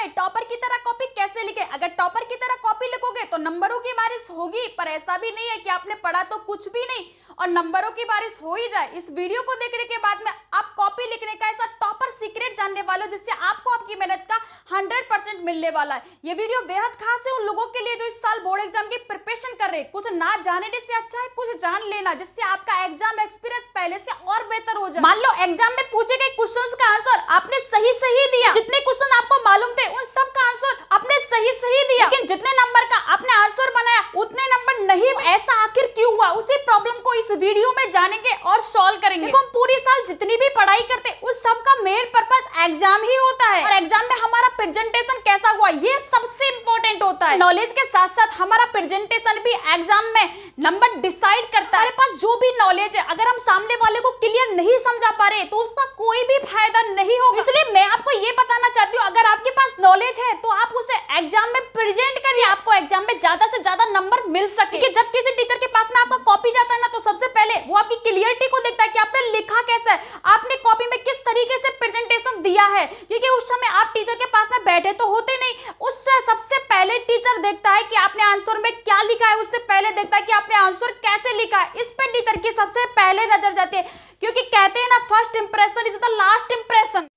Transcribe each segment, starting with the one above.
में टॉपर की तरह कॉपी कैसे लिखे। अगर टॉपर की तरह कॉपी लिखोगे तो नंबरों की बारिश होगी, पर ऐसा भी नहीं है कि आपने पढ़ा तो कुछ भी नहीं और नंबरों की बारिश हो ही जाए। इस वीडियो को देखने के बाद में आप कॉपी लिखने का ऐसा टॉपर सीक्रेट जानने वाले हो जिससे आपको आपकी मेहनत का 100% मिलने वाला है। ये वीडियो बेहद खास है उन लोगों के लिए जो इस साल बोर्ड एग्जाम की प्रिपरेशन कर रहे हैं। कुछ ना जानने से अच्छा है कुछ जान लेना, जिससे आपका एग्जाम एक्सपीरियंस पहले से और बेहतर हो जाए। मान लो एग्जाम में पूछे गए क्वेश्चंस का आंसर आपने सही दिया, जितने क्वेश्चन आपको मालूम थे उन सब का आंसर आपने सही दिया, लेकिन जितने नंबर का आपने आंसर बनाया उतने नंबर नहीं। ऐसा आखिर क्यों हुआ, उसी प्रॉब्लम को इस वीडियो में जानेंगे और सॉल्व करेंगे। देखो हम पूरी साल जितनी भी पढ़ाई करते उस सब का मेन पर्पस एग्जाम ही होता है, और एग्जाम में हमारा प्रेजेंटेशन कैसा हुआ ये सबसे इंपॉर्टेंट होता है। नॉलेज के साथ साथ हमारा प्रेजेंटेशन भी एग्जाम में नंबर डिसाइड करता है। हमारे पास जो भी नॉलेज है अगर हम सामने वाले को क्लियर नहीं समझा पा रहे तो उसका कोई भी फायदा नहीं होगा। इसलिए मैं आपको ये बताना चाहती हूँ अगर आपके पास नॉलेज है तो आप उसे एग्जाम में प्रेजेंट करिए, आपको एग्जाम में ज्यादा से ज्यादा नंबर मिल सके। कि जब किसी टीचर के पास में आपका कॉपी जाता है ना तो सबसे पहले वो आपकी क्लियरिटी को देखता है कि आपने लिखा कैसा है, आपने कॉपी में किस तरीके से प्रेजेंटेशन दिया है, क्योंकि उस समय आप टीचर के पास में बैठे तो होते नहीं। उससे सबसे पहले टीचर देखता है कि आपने आंसर में क्या लिखा है, उससे पहले देखता है कि आपने आंसर कैसे लिखा है। इस पे टीचर की सबसे पहले नजर जाती है, क्योंकि कहते हैं ना first impression is the last impression.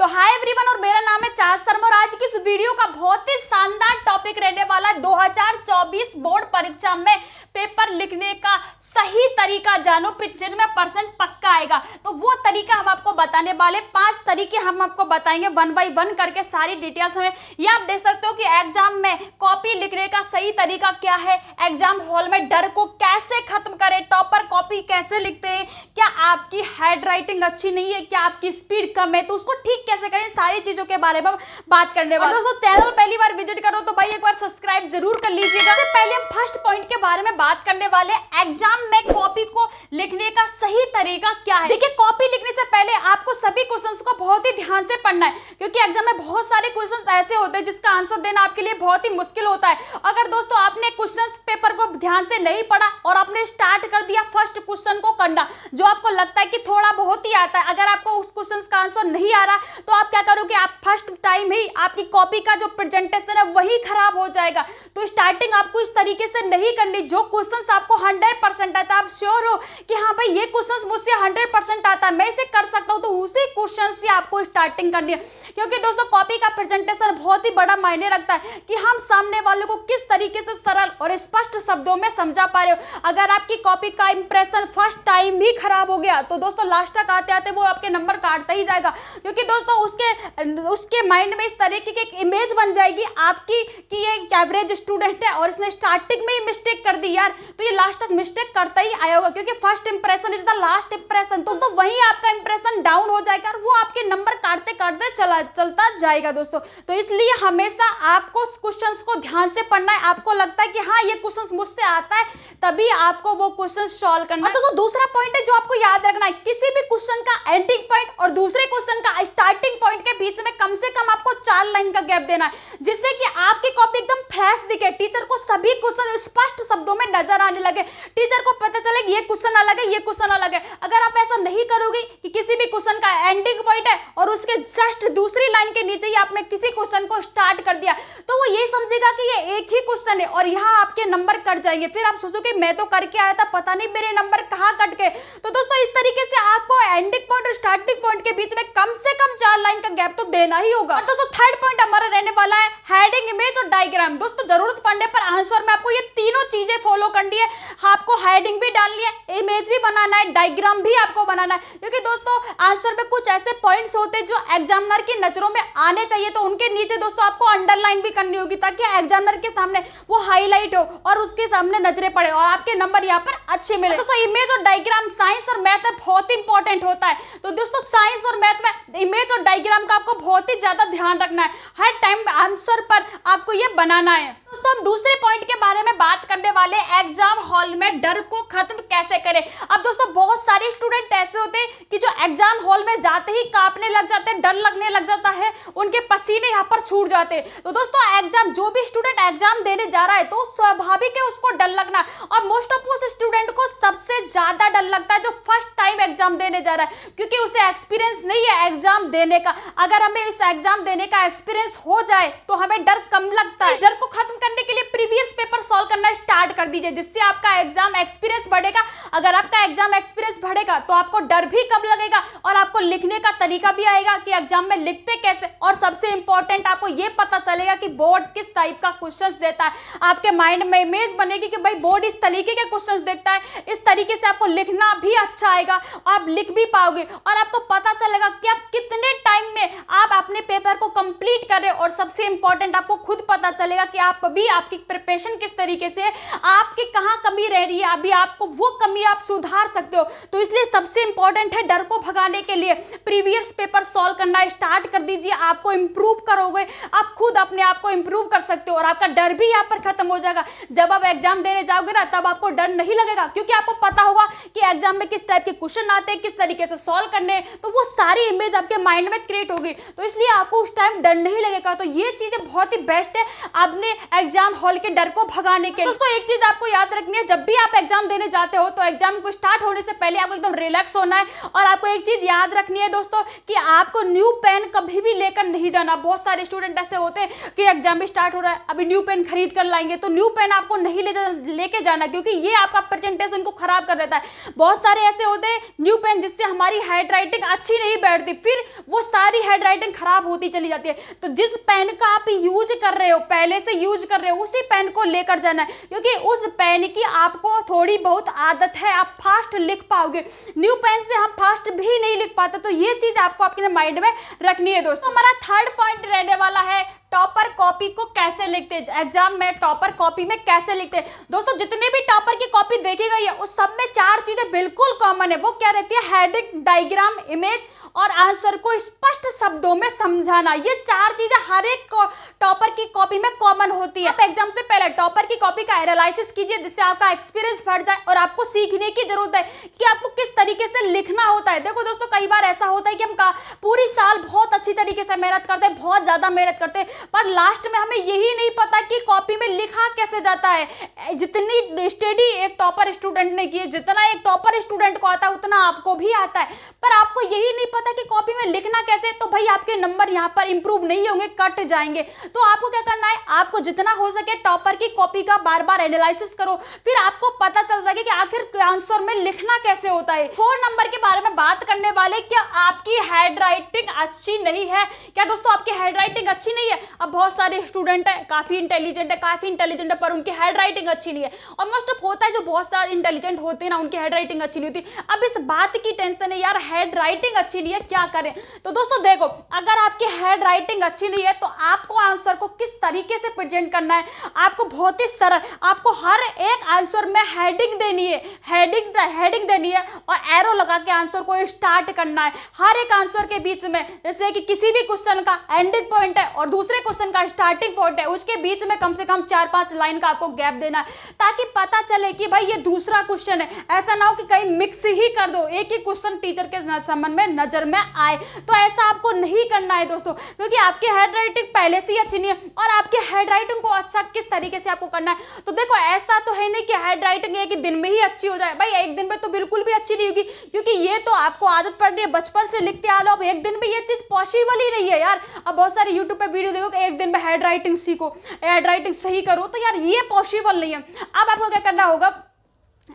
तो हाय एवरीवन और मेरा नाम है चाहत शर्मा और आज की इस वीडियो का बहुत ही शानदार टॉपिक रहने वाला है 2024 बोर्ड परीक्षा में पेपर लिखने का सही तरीका जानो, 95% पक्का आएगा। तो वो तरीका हम आपको बताने वाले, 5 तरीके हम आपको बताएंगे 1 बाय 1 करके सारी डिटेल्स हमें। ये आप देख सकते हो कि एग्जाम में कॉपी लिखने का सही तरीका क्या है, एग्जाम हॉल में डर को कैसे खत्म करें, टॉपर कॉपी कैसे लिखते हैं, क्या आपकी हैंड राइटिंग अच्छी नहीं है, क्या आपकी स्पीड कम है तो उसको ठीक कैसे करें, सारी चीजों के बारे में बात करने वाले। दोस्तों चैनल पहली बार विजिट करो तो भाई एक बार सब्सक्राइब जरूर कर लीजिएगा। सबसे पहले हम फर्स्ट पॉइंट के बारे में बात करने वाले, एग्जाम में कॉपी को लिखने का सही तरीका क्या है। देखिए कॉपी लिखने से पहले आपको सभी क्वेश्चंस को बहुत ही ध्यान से पढ़ना है, क्योंकि एग्जाम में बहुत सारे क्वेश्चंस ऐसे होते हैं जिसका आंसर देना आपके लिए बहुत ही मुश्किल होता है। अगर दोस्तों आपने क्वेश्चंस पेपर को ध्यान से नहीं पढ़ा और आपने स्टार्ट कर दिया फर्स्ट क्वेश्चन को करना जो आपको लगता है कि थोड़ा बहुत ही आता है, अगर आपको उस क्वेश्चन का आंसर नहीं आ रहा तो आप क्या करोगे, आप फर्स्ट टाइम ही आपकी कॉपी का जो प्रेजेंटेशन है वही खराब हो जाएगा। तो स्टार्टिंग आपको इस तरीके से नहीं करनी, जो क्वेश्चंस आपको 100% आता है, आप श्योर हो कि हाँ भाई ये क्वेश्चंस मुझसे 100% आता है, मैं इसे कर सकता हूं, तो उसी क्वेश्चन से आपको स्टार्टिंग करनी है। क्योंकि दोस्तों कॉपी का प्रेजेंटेशन बहुत ही बड़ा मायने रखता है कि हम सामने वाले को किस तरीके से सरल और स्पष्ट शब्दों में समझा पा रहे हो। अगर आपकी कॉपी का इंप्रेशन फर्स्ट टाइम भी खराब हो गया तो दोस्तों लास्ट तक आते आते वो आपके नंबर काटता ही जाएगा, क्योंकि दोस्तों उसके माइंड में इस तरीके की एक इमेज बन जाएगी आपकी कि ये एवरेज स्टूडेंट है और इसने स्टार्टिंग में ही मिस्टेक कर दी यार, तो ये लास्ट तक मिस्टेक करता ही आया होगा, क्योंकि first impression is the last impression. दोस्तों वही आपका इंप्रेशन डाउन हो जाएगा और वो आपके नंबर काटते काटते चलता जाएगा दोस्तों। तो इसलिए हमेशा आपको क्वेश्चंस को ध्यान से पढ़ना है। आपको लगता है कि हाँ ये क्वेश्चंस मुझसे आता है तभी आपको वो क्वेश्चन सॉल्व करना है। दोस्तों दूसरा पॉइंट है जो आपको याद रखना है, किसी भी क्वेश्चन का एंडिंग पॉइंट और दूसरे क्वेश्चन का स्टार्टिंग पॉइंट के बीच में कम से कम आपको 4 लाइन का गैप देना है, जिससे कि आपकी कॉपी एकदम फ्रेश दिखे, टीचर को सभी क्वेश्चन स्पष्ट शब्दों में नजर आने लगे, टीचर को पता चले कि ये क्वेश्चन अलग है ये क्वेश्चन अलग है। अगर आप ऐसा नहीं करोगे कि किसी भी क्वेश्चन का एंडिंग पॉइंट है और उसके जस्ट दूसरी लाइन के नीचे ही आपने किसी क्वेश्चन को स्टार्ट कर दिया तो वो ये समझेगा कि ये एक ही क्वेश्चन है और यहाँ आपके नंबर कट जाएंगे, फिर आप सोचोगे मैं तो करके आया था पता नहीं मेरे नंबर कहाँ कट गए। तो दोस्तों इस तरीके से आपको एंडिंग पॉइंट और स्टार्टिंग पॉइंट के बीच में कम से कम 4 लाइन का गैप तो देना ही होगा। दोस्तों थर्ड पॉइंट हमारा रहने वाला है हेडिंग, इमेज और डायग्राम। दोस्तों जरूरत पड़ने पर आंसर में आपको ये तीनों चीजें फॉलो करनी है, आपको हेडिंग भी डालनी है, इमेज भी बनाना है, डायग्राम भी आपको बनाना है, क्योंकि दोस्तों आंसर में कुछ ऐसे पॉइंट्स होते हैं जो एग्जामिनर की नजरों में आने चाहिए, तो उनके नीचे दोस्तों आपको अंडरलाइन भी करनी होगी ताकि एग्जामिनर के सामने वो हाईलाइट हो और उसके सामने नजरें पड़े और आपके नंबर यहाँ पर अच्छे मिले। दोस्तों इमेज और डायग्राम साइंस और मैथ में बहुत इंपॉर्टेंट होता है, तो दोस्तों साइंस और मैथ में इमेज और डायग्राम का आपको बहुत ही ज्यादा ध्यान रखना है, हर टाइम आंसर पर आपको ये बनाना है। दोस्तों हम दूसरे पॉइंट के बारे में बात करने वाले, एग्जाम हॉल में डर को खत्म कैसे करें। अब दोस्तों बहुत सारे स्टूडेंट ऐसे होते हैं कि जो एग्जाम हॉल में जाते ही कांपने लग जाते हैं, डर लगने लग जाता है, उनके पसीने यहाँ पर छूट जाते हैं। तो दोस्तों एग्जाम, जो भी स्टूडेंट एग्जाम देने जा रहा है तो स्वाभाविक है उसको डर लगना। और मोस्ट ऑफ उस स्टूडेंट को सबसे ज्यादा डर लगता है जो फर्स्ट टाइम एग्जाम देने जा रहा है, क्योंकि उसे एक्सपीरियंस नहीं है एग्जाम देने का। अगर हमें इस एग्जाम देने का एक्सपीरियंस हो जाए तो हमें डर कम लगता है। इस डर को खत्म करने के लिए प्रीवियस पेपर सॉल्व करना स्टार्ट कर दीजिए, जिससे आपका एग्जाम एक्सपीरियंस बढ़ेगा। अगर आपका एग्जाम एक्सपीरियंस बढ़ेगा तो आपको डर भी कम लगेगा और आपको लिखने का तरीका भी आएगा कि एग्जाम में लिखते कैसे। और सबसे इंपॉर्टेंट, आपको यह पता चलेगा कि बोर्ड किस टाइप का क्वेश्चंस देता है। आपके माइंड में इमेज बनेगी कि भाई बोर्ड इस तरीके के क्वेश्चंस देखता है, इस तरीके से आपको लिखना भी अच्छा आएगा, आप लिख भी पाओगे। और आपको पता चलेगा कि आप कितने टाइम में आप अपने पेपर को कंप्लीट कर रहे हो। और सबसे इंपॉर्टेंट, आपको खुद पता चलेगा कि आप भी, आपकी प्रिपरेशन किस तरीके से, आपकी कहां कमी रह रही है, अभी आपको वो कमी आप सुधार सकते हो। तो इसलिए सबसे इंपॉर्टेंट है, डर को भगाने के लिए प्रीवियस पेपर सॉल्व करना स्टार्ट कर दीजिए। आपको इंप्रूव करोगे, आप खुद अपने आप को इंप्रूव कर सकते हो और आपका डर भी यहाँ पर खत्म हो जाएगा। जब आप एग्जाम देने जाओगे ना, तब आपको डर नहीं लगेगा, क्योंकि आपको पता होगा कि एग्जाम में किस टाइप के क्वेश्चन आते हैं, किस तरीके से सॉल्व करने हैं। तो वो सारी इमेज आपके माइंड में क्रिएट होगी, तो इसलिए आपको उस टाइम डर नहीं लगेगा। तो ये चीजें बहुत ही बेस्ट है अपने एग्जाम हॉल के डर को भगाने के। दोस्तों एक चीज आपको याद रखनी है, जब भी आप एग्जाम देने जाते हो तो एग्जाम को स्टार्ट होने से पहले आपको एकदम रिलैक्स होना है। और आपको एक चीज याद रखनी है दोस्तों कि आपको न्यू पेन कभी भी लेकर नहीं जाना। बहुत सारे स्टूडेंट ऐसे होते हैं कि एग्जाम भी स्टार्ट हो रहा है, अभी न्यू पेन खरीद कर लाएंगे, तो न्यू पेन आपको नहीं लेके जाना, क्योंकि ये आपका प्रेजेंटेशन को खराब कर देता है। बहुत सारे ऐसे होते हैं न्यू पेन जिससे हमारी हैंड राइटिंग अच्छी नहीं बैठती, फिर वो सारी हैंड राइटिंग खराब होती चली जाती है। तो जिस पेन का आप यूज कर रहे हो, पहले से यूज कर रहे हो, उसी पेन को लेकर जाना है, क्योंकि उस पेन की आपको थोड़ी बहुत आदत है, आप फास्ट लिख पाओगे। न्यू पेन से हम फास्ट भी नहीं लिख पाते, तो ये चीज आपको अपने माइंड में रखनी है। दोस्तों हमारा थर्ड पॉइंट रहने वाला है, टॉपर कॉपी को कैसे लिखते हैं, एग्जाम में टॉपर कॉपी में कैसे लिखते हैं। दोस्तों जितने भी टॉपर की कॉपी देखी गई है उस सब में चार चीजें बिल्कुल कॉमन है। वो क्या रहती है, हेडिंग, डायग्राम, इमेज और आंसर को स्पष्ट शब्दों में समझाना। ये चार चीजें हर एक टॉपर की कॉपी में कॉमन होती है। आप एग्जाम से पहले टॉपर की कॉपी का एनालिसिस कीजिए, जिससे आपका एक्सपीरियंस बढ़ जाए और आपको सीखने की जरूरत है कि आपको किस तरीके से लिखना होता है। देखो दोस्तों कई बार ऐसा होता है कि हम पूरी साल बहुत अच्छी तरीके से मेहनत करते हैं, बहुत ज्यादा मेहनत करते हैं, पर लास्ट में हमें यही नहीं पता कि कॉपी में लिखा कैसे जाता है। जितनी स्टडी एक टॉपर स्टूडेंट ने की है, जितना एक टॉपर स्टूडेंट को आता है उतना आपको भी आता है, पर आपको यही नहीं पता कि कॉपी में लिखना कैसे, तो भाई आपके नंबर यहाँ पर इंप्रूव नहीं होंगे, कट जाएंगे। तो आपको क्या करना है, आपको जितना हो सके टॉपर की कॉपी का बार बार एनालिसिस करो, फिर आपको पता चल जाएगा कि आखिर आंसर में लिखना कैसे होता है। 4 नंबर के बारे में बात करने वाले, क्या आपकी हैंड राइटिंग अच्छी नहीं है। क्या दोस्तों आपकी हैंड राइटिंग अच्छी नहीं है। अब बहुत सारे स्टूडेंट है काफी इंटेलिजेंट है, पर उनकी हैंड राइटिंग अच्छी नहीं है। और मोस्ट ऑफ होता है जो बहुत सारे इंटेलिजेंट होते हैं ना, उनकी हैंड राइटिंग अच्छी नहीं होती। अब इस बात की टेंशन है यार, हैंड राइटिंग अच्छी नहीं है, क्या करें। तो दोस्तों देखो, अगर आपकी हैंड राइटिंग अच्छी नहीं है तो आपको आंसर को किस तरीके से प्रेजेंट करना है, आपको बहुत ही सरल, आपको हर एक आंसर में हेडिंग देनी है, हेडिंग देनी है और एरो लगा के आंसर को स्टार्ट करना है। हर एक आंसर के बीच में, जैसे कि किसी भी क्वेश्चन का एंडिंग पॉइंट है और दूसरे क्वेश्चन का स्टार्टिंग पॉइंट है, उसके बीच में कम से कम 4-5 लाइन का आपको गैप देना है, ताकि पता चले कि भाई ये दूसरा क्वेश्चन है। ऐसा ना हो कि कहीं मिक्स ही कर दो, एक ही क्वेश्चन टीचर के समझ में नजर में आए। तो ऐसा आपको नहीं करना है दोस्तों, क्योंकि आपकी हैंड राइटिंग पहले से ही अच्छी नहीं है। और आपकी हैंड राइटिंग को अच्छा किस तरीके से आपको करना है, तो देखो ऐसा तो है नहीं कि हैंड राइटिंग है कि दिन में ही अच्छी हो जाए। भाई एक दिन में तो बिल्कुल भी अच्छी नहीं होगी, क्योंकि ये तो आपको आदत पड़ रही है, बचपन से लिखते आ लो, अब एक दिन में ये चीज पॉसिबल ही नहीं है यार। अब बहुत सारे यूट्यूब पे वीडियो देखो कि एक दिन में हैंड राइटिंग सीखो, हैंड राइटिंग सही करो, तो यार ये पॉसिबल नहीं है। अब आपको क्या करना होगा,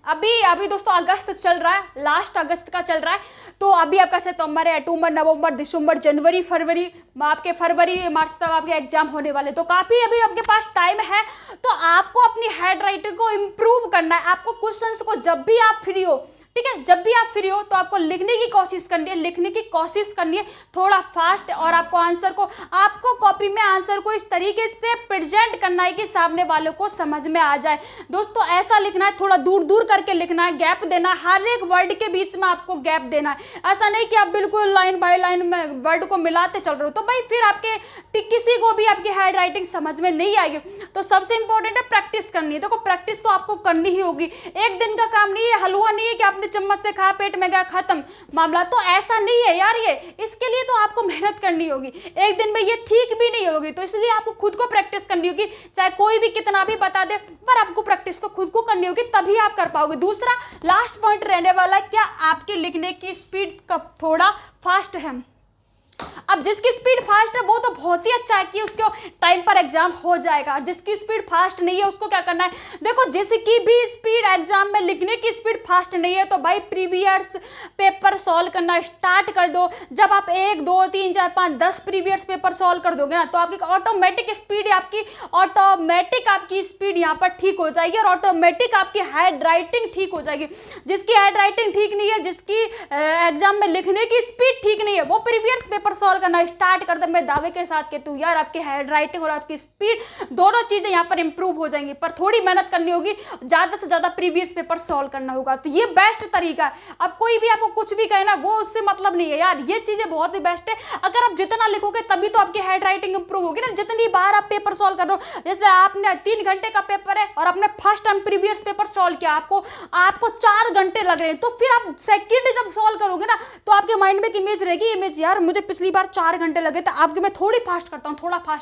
अभी दोस्तों अगस्त चल रहा है, लास्ट अगस्त का चल रहा है, तो अभी आपका सितंबर है, अक्टूबर, नवंबर, दिसंबर, जनवरी, फरवरी, आपके फरवरी मार्च तक आपके एग्जाम होने वाले, तो काफी अभी आपके पास टाइम है। तो आपको अपनी हैंड राइटिंग को इम्प्रूव करना है। आपको क्वेश्चंस को जब भी आप फ्री हो ठीक है। जब भी आप फ्री हो तो आपको लिखने की कोशिश करनी है थोड़ा फास्ट, और आपको आंसर को, आपको कॉपी में आंसर को इस तरीके से प्रेजेंट करना है कि सामने वालों को समझ में आ जाए। दोस्तों ऐसा लिखना है, थोड़ा दूर दूर करके लिखना है, गैप देना, हर एक वर्ड के बीच में आपको गैप देना है। ऐसा नहीं कि आप बिल्कुल लाइन बाय लाइन में वर्ड को मिलाते चल रहे हो, तो भाई फिर आपके किसी को भी आपकी हैंड राइटिंग समझ में नहीं आएगी। तो सबसे इंपॉर्टेंट है प्रैक्टिस करनी है। देखो प्रैक्टिस तो आपको करनी ही होगी, एक दिन का काम नहीं है, हलवा नहीं है कि आपने चम्मच से खाया पेट में गया खत्म मामला, तो ऐसा नहीं है यार। ये इसके लिए तो आपको मेहनत करनी होगी, एक दिन में ये ठीक भी नहीं होगी। तो इसलिए आपको खुद को प्रैक्टिस करनी होगी, चाहे कोई भी कितना भी बता दे, पर आपको प्रैक्टिस तो खुद को करनी होगी, तभी आप कर पाओगे। दूसरा लास्ट पॉइंट रहने वाला है, क्या आपकी लिखने की स्पीड कब थोड़ा फास्ट है। अब जिसकी स्पीड फास्ट है वो तो बहुत ही अच्छा है कि उसको टाइम पर एग्जाम हो जाएगा, जिसकी स्पीड फास्ट नहीं है उसको क्या करना है, देखो जिसकी भी स्पीड एग्जाम में लिखने की स्पीड फास्ट नहीं है तो भाई प्रीवियस पेपर सॉल्व करना स्टार्ट कर दो। जब आप 1 2 3 4 5 10 प्रीवियस पेपर सॉल्व कर दोगे ना, तो आपकी ऑटोमेटिक स्पीड यहाँ पर ठीक हो जाएगी, और ऑटोमेटिक आपकी हैंड राइटिंग ठीक हो जाएगी। जिसकी हैंड राइटिंग ठीक नहीं है, जिसकी एग्जाम में लिखने की स्पीड ठीक नहीं है, वो प्रीवियस पेपर सॉल्व करना स्टार्ट कर दे, मैं दावे के साथ कहती हूँ यार आपकी हैंड राइटिंग और आपकी स्पीड दोनों चीजें यहाँ पर इंप्रूव हो जाएंगी। पर थोड़ी मेहनत करनी होगी, ज्यादा से ज्यादा प्रीवियस पेपर सॉल्व करना होगा, तो ये बेस्ट तरीका है। अब कोई भी आपको कुछ भी कहे ना, वो उससे मतलब नहीं है यार, ये चीजें बहुत ही बेस्ट है। अगर आप जितना लिखोगे तभी तो आपकी हैंड राइटिंग इंप्रूव होगी ना। जितनी बार आप पेपर सॉल्व कर रहे हो, जैसे आपने 3 घंटे का पेपर है और आपने first time previous paper solve किया, आपको 4 घंटे लग रहे हैं, तो फिर आप सेकंड जब सॉल्व करोगे ना, तो आपके माइंड में एक इमेज रहेगी, इमेज यार मुझे पिछली बार 4 घंटे लगे थे, आपके मैं थोड़ा फास्ट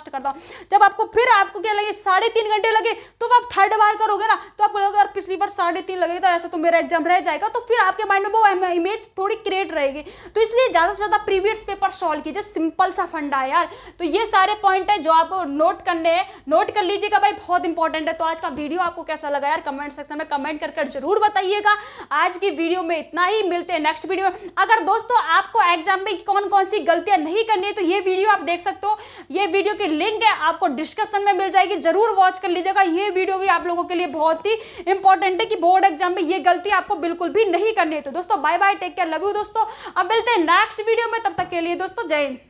करता हूँ। जब आपको क्या लगे 3.5 घंटे लगे, तो आप थर्ड बार करोगे ना, तो आपको लगेगा पिछली बार 3.5 लगे, तो ऐसा तो मेरा एग्जाम रह जाएगा, तो फिर आपके माइंड में वो इमेज थोड़ी क्रिएट रहेगी। तो इसलिए ज्यादा से ज्यादा प्रीवियस पेपर सॉल्व कीजिए, सिंपल सा फंडा है यार। तो ये सारे पॉइंट है जो आपको नोट करने हैं, नोट कर लीजिएगा भाई, बहुत इंपॉर्टेंट है। तो आज का वीडियो आपको कैसा लगा यार, कमेंट सेक्शन में कमेंट कर जरूर बताइएगा। आज की वीडियो में इतना ही, मिलते हैं नेक्स्ट वीडियो में। अगर दोस्तों आपको एग्जाम में कौन सी गलतियां नहीं करनी है, तो ये वीडियो आप देख सकते हो, ये वीडियो की लिंक है आपको डिस्क्रिप्शन में मिल जाएगी, जरूर वॉच कर लीजिएगा। ये वीडियो भी आप लोगों के लिए बहुत ही इंपॉर्टेंट है कि बोर्ड एग्जाम में ये गलती आपको बिल्कुल भी नहीं करनी है। तो दोस्तों bye bye, take care, love you दोस्तों। अब मिलते हैं नेक्स्ट वीडियो में, तब तक के लिए दोस्तों जय हिंद।